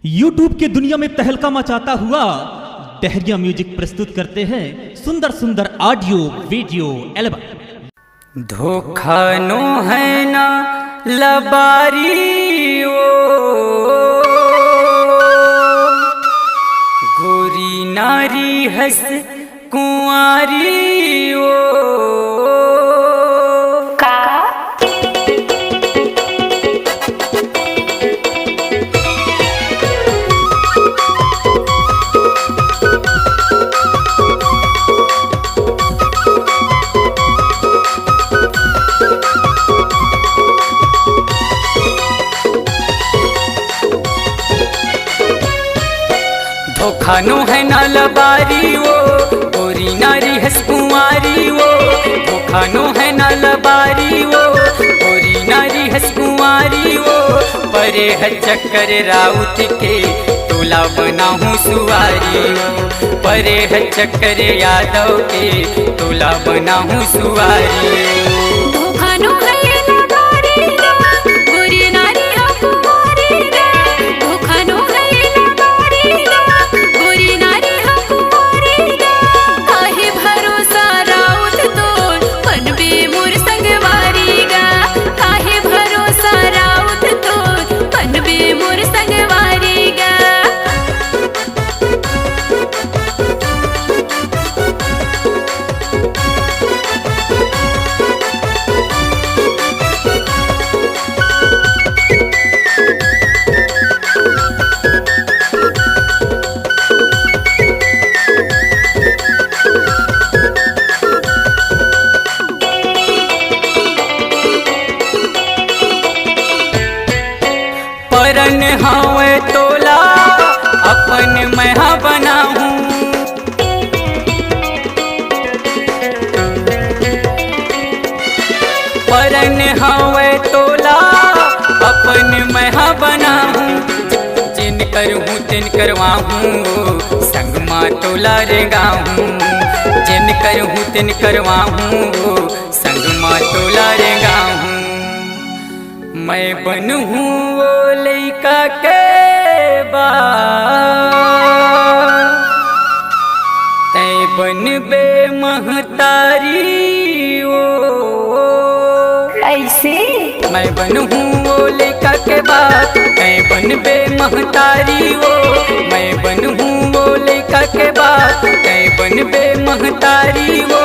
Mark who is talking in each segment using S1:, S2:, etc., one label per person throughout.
S1: YouTube की दुनिया में तहलका मचाता हुआ डहरिया म्यूजिक प्रस्तुत करते हैं सुंदर सुंदर ऑडियो वीडियो एल्बम।
S2: धोखा नो है ना लबारी ओ गोरी नारी हंस कुंवारी ओ धोखा नो है ना लबारी वो गोरी नारी हंस कुंवारी वो धोखा नो है ना लबारी वो गोरी नारी हंस कुंवारी वो परे है चक्कर राउत के तोला बना हूँ सुवारी वो परे है चक्कर यादव के तोला बना हूँ सुवारी
S3: धोखा नो है लबारी गोरी नारी हंस कुंवारी धोखा नो है
S2: परन हावे तोला अपन मैं बनाऊं परन हावे तोला अपन मैं बनाऊं जिन कर हूँ तिन करवाऊं संग माँ तोला रे गाऊं जिन कर हूँ तिन करवाऊं संग माँ तोला रे गाऊं मैं बनूं वो लइका के बा तै बनबे महतारी ओ
S3: ऐसे
S2: मैं बनूं वो लइका के बा तै बनबे महतारी ओ मैं बनूं वो लइका के बा तै बनबे महतारी ओ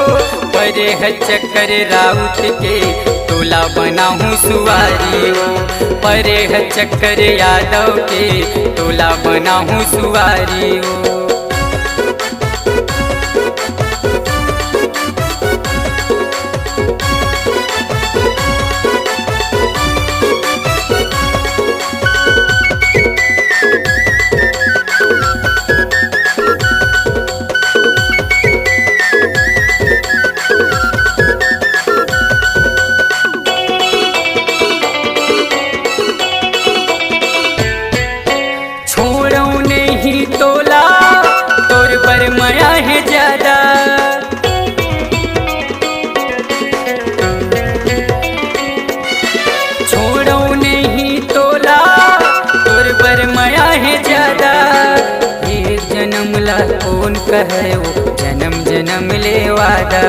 S2: परे है चक्कर राउत के तोला बना हूँ सुवारी ओ परे है चक्कर यादव के तोला बना हूँ सुवारी ओ तोला तोर पर माया है ज्यादा छोड़ो नहीं तोला तोर पर माया है ज्यादा एक जन्म ला कौन कहे वो जन्म जन्म ले वादा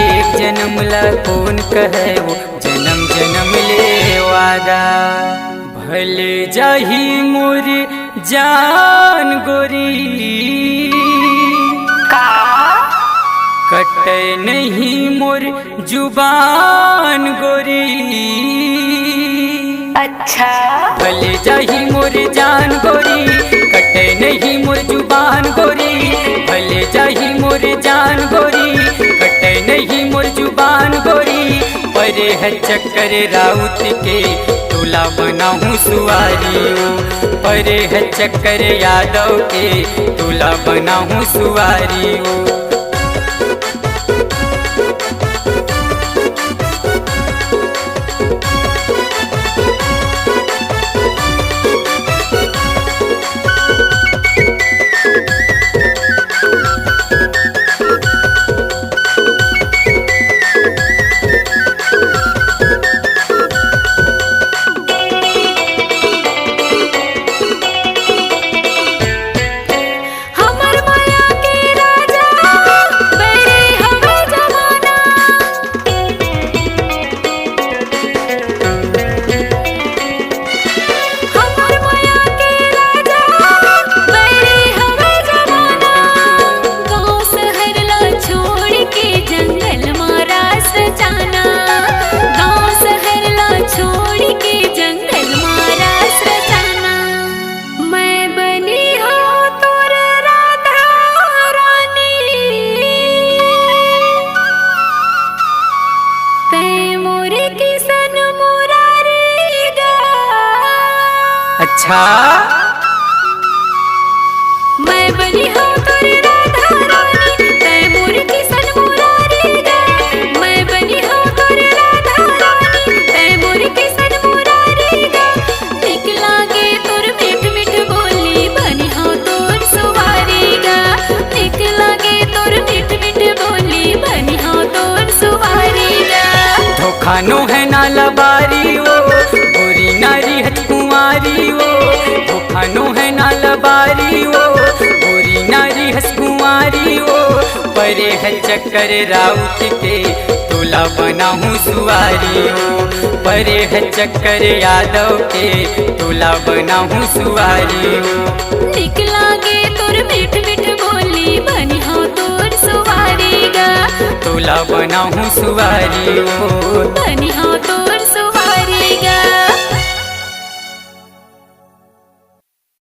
S2: एक जन्म ला कौन कहे वो जन्म जन्म ले वादा भले जाही मोर जान गोरी कटे नहीं मोर जुबान गोरी
S3: अच्छा
S2: भले जाही मोर जान गोरी कटे नहीं मोर जुबान गोरी भले जाही मोर जान गोरी कटे नहीं मोर जुबान गोरी परे है चक्कर राउत के तोला बना हूँ सुवारी ओ परे है चक्कर यादव के तोला बना हूँ सुवारी ओ अच्छा
S3: मैं बनी हूँ तोरी राधा रानी, तै मोर किसन मुरारी गा। मैं बनी हूँ तोरी राधा रानी, तै मोर किसन मुरारी गा। निक लागे तोर मीठ मीठ बोली, बनी हूँ तोर सुवारी गा। निक लागे तोर मीठ मीठ बोली, बनी हूँ तोर सुवारी गा।
S2: धोखा नो है ना लबारी वो, गोरी नारी है कुंवारी वो। धोखा नो है ना लबारी वो, गोरी नारी है कुंवारी वो। परे है चक्कर राउत के, तोला बना हूँ सुवारी हो। परे है चक्कर यादव के, तोला बना हूँ सुवारी हो।
S3: निक लागे तोर मीठ मीठ बोली, बनी हूँ तोर सुवारी गा।
S2: तोला बना हूँ सुवारी हो।
S3: बनी हूँ तो